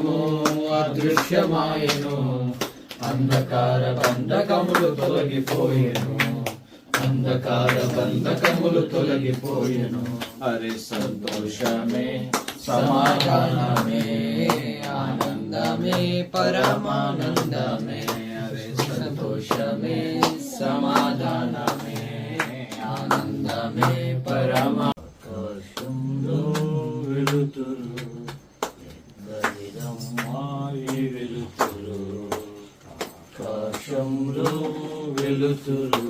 సమస్తము అదృశ్యమాయెను, అంధకార బంధకములు తొలగిపోయెను, అంధకార బంధకములు తొలగిపోయెను. హరి సంతోషమే సమాధానమే ఆనందమే పరమానందమే. హరి సంతోషమే సమాధానమే ఆనందమే పరమా. ఆకాశంలో వెలుతురు గదిరమ్మాయి వెలుతురు, ఆకాశంలో వెలుతురు